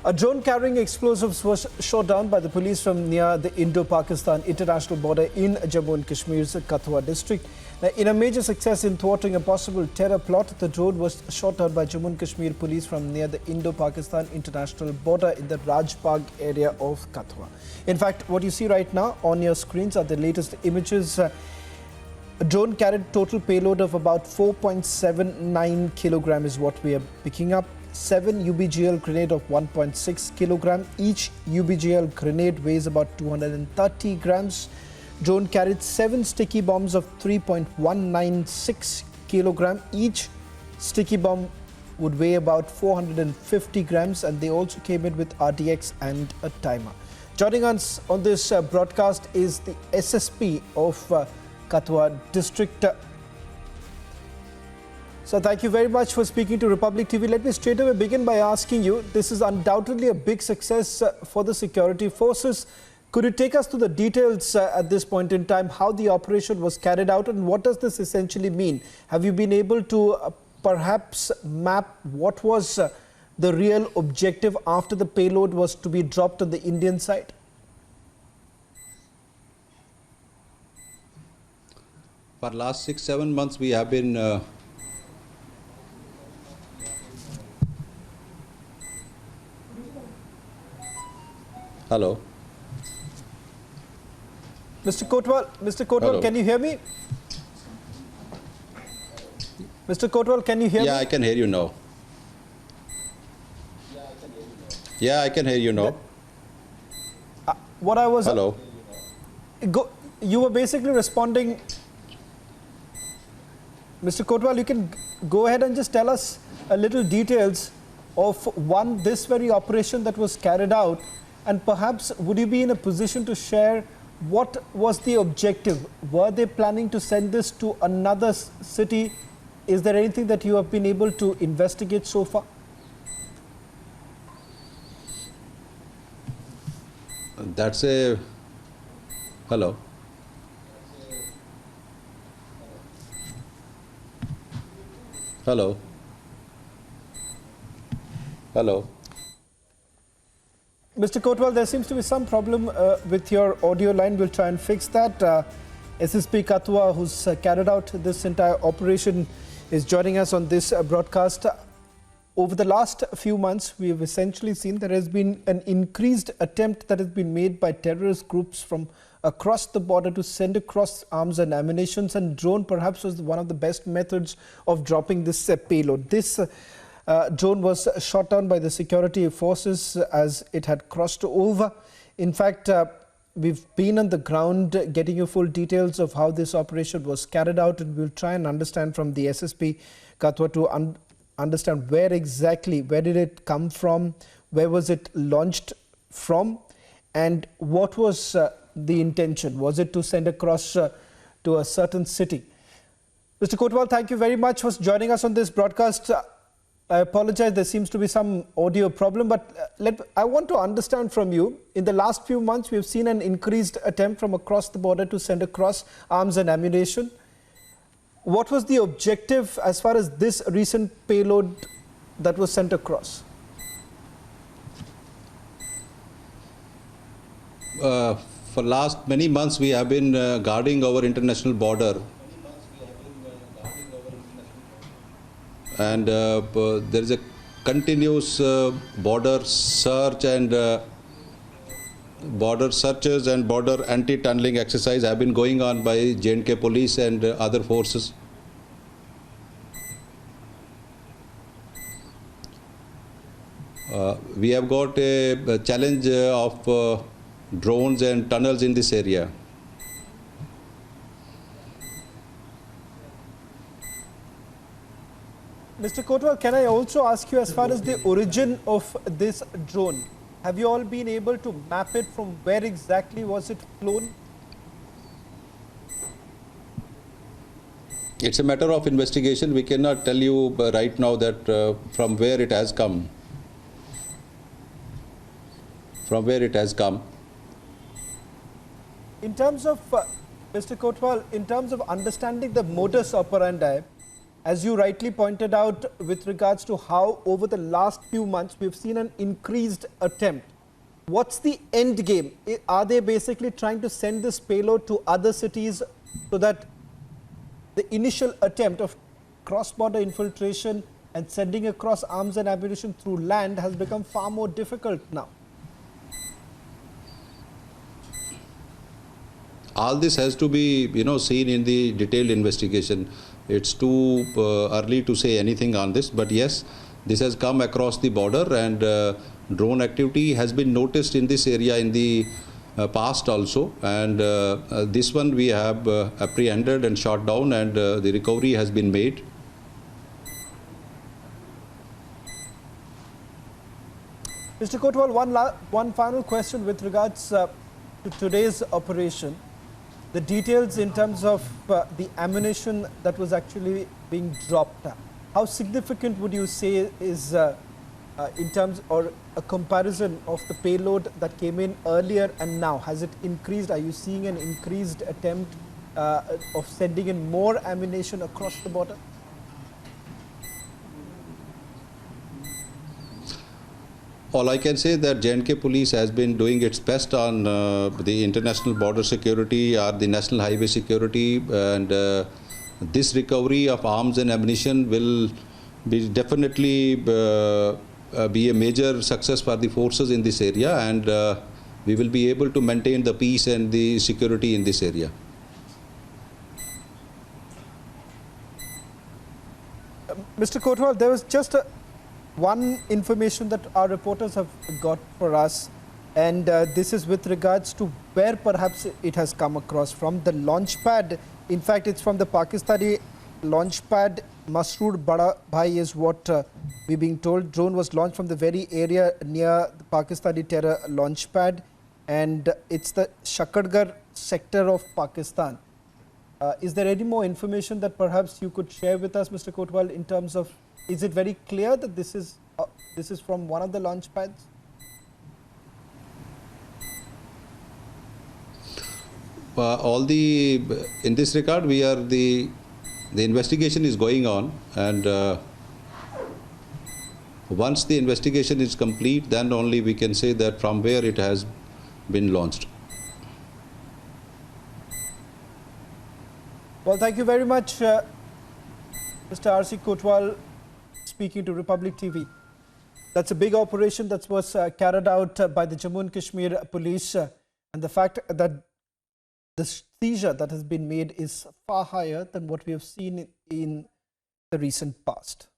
A drone carrying explosives was shot down by the police from near the Indo-Pakistan international border in Jammu and Kashmir's Kathua district. Now, in a major success in thwarting a possible terror plot, the drone was shot down by Jammu and Kashmir police from near the Indo-Pakistan international border in the Rajbagh area of Kathua. In fact, what you see right now on your screens are the latest images. A drone carried total payload of about 4.79 kilogram is what we are picking up. 7 UBGL grenade of 1.6 kilogram. Each UBGL grenade weighs about 230 grams. Drone carried 7 sticky bombs of 3.196 kilogram. Each sticky bomb would weigh about 450 grams, and they also came in with RDX and a timer. Joining us on this broadcast is the SSP of Kathua district. So thank you very much for speaking to Republic TV. Let me straight away begin by asking you, this is undoubtedly a big success for the security forces. Could you take us to the details at this point in time, how the operation was carried out and what does this essentially mean? Have you been able to perhaps map what was the real objective after the payload was to be dropped on the Indian side? For last 6-7 months we have been Hello. Mr. Kotwal, can you hear me? Mr. Kotwal, can you hear me? Yeah, I can hear you now. Yeah, I can hear you now. What I was... Hello. You were basically responding... Mr. Kotwal, you can go ahead and just tell us a little details of this very operation that was carried out, and perhaps would you be in a position to share what was the objective? Were they planning to send this to another city? Is there anything that you have been able to investigate so far? That's a... Hello. Hello. Hello. Mr. Kotwal, there seems to be some problem with your audio line. We'll try and fix that. SSP Kathua, who's carried out this entire operation, is joining us on this broadcast. Over the last few months, we have essentially seen there has been an increased attempt that has been made by terrorist groups from across the border to send across arms and ammunition, and drone perhaps was one of the best methods of dropping this payload. This drone was shot down by the security forces as it had crossed over. In fact, we've been on the ground getting you full details of how this operation was carried out, and we'll try and understand from the SSP Kathua to understand where did it come from, where was it launched from, and what was the intention? Was it to send across to a certain city? Mr. Kotwal, thank you very much for joining us on this broadcast. I apologize, there seems to be some audio problem, but I want to understand from you, in the last few months we have seen an increased attempt from across the border to send across arms and ammunition. What was the objective as far as this recent payload that was sent across? For last many months we have been guarding our international border. And there is a continuous border search and border searches and border anti-tunneling exercise have been going on by J&K police and other forces. We have got a challenge of drones and tunnels in this area. Mr. Kotwal, can I also ask you, as far as the origin of this drone, have you all been able to map it from where exactly was it flown? It's a matter of investigation. We cannot tell you right now that from where it has come. In terms of, Mr. Kotwal, in terms of understanding the modus operandi, as you rightly pointed out, with regards to how over the last few months we've seen an increased attempt. What's the end game? Are they basically trying to send this payload to other cities so that the initial attempt of cross-border infiltration and sending across arms and ammunition through land has become far more difficult now? All this has to be, seen in the detailed investigation. It's too early to say anything on this, but yes, this has come across the border, and drone activity has been noticed in this area in the past also, and this one we have apprehended and shot down, and the recovery has been made. Mr. Kotwal, one final question with regards to today's operation. The details in terms of the ammunition that was actually being dropped. How significant would you say is in terms or a comparison of the payload that came in earlier and now? Has it increased? Are you seeing an increased attempt of sending in more ammunition across the border? All I can say that J&K police has been doing its best on the international border security or the national highway security, and this recovery of arms and ammunition will be definitely be a major success for the forces in this area, and we will be able to maintain the peace and the security in this area. Mr. Kotwal, there was just one information that our reporters have got for us, and this is with regards to where perhaps it has come across from. The launch pad, in fact, it's from the Pakistani launch pad. Masroor Bada Bhai is what we're being told. Drone was launched from the very area near the Pakistani terror launch pad, and it's the Shakadgar sector of Pakistan. Is there any more information that perhaps you could share with us, Mr. Kotwal, in terms of, is it very clear that this is from one of the launch pads? In this regard, the investigation is going on, and once the investigation is complete, then only we can say that from where it has been launched. Well, thank you very much, Mr. R.C. Kotwal, speaking to Republic TV. That's a big operation that was carried out by the Jammu and Kashmir police, and the fact that the seizure that has been made is far higher than what we have seen in the recent past.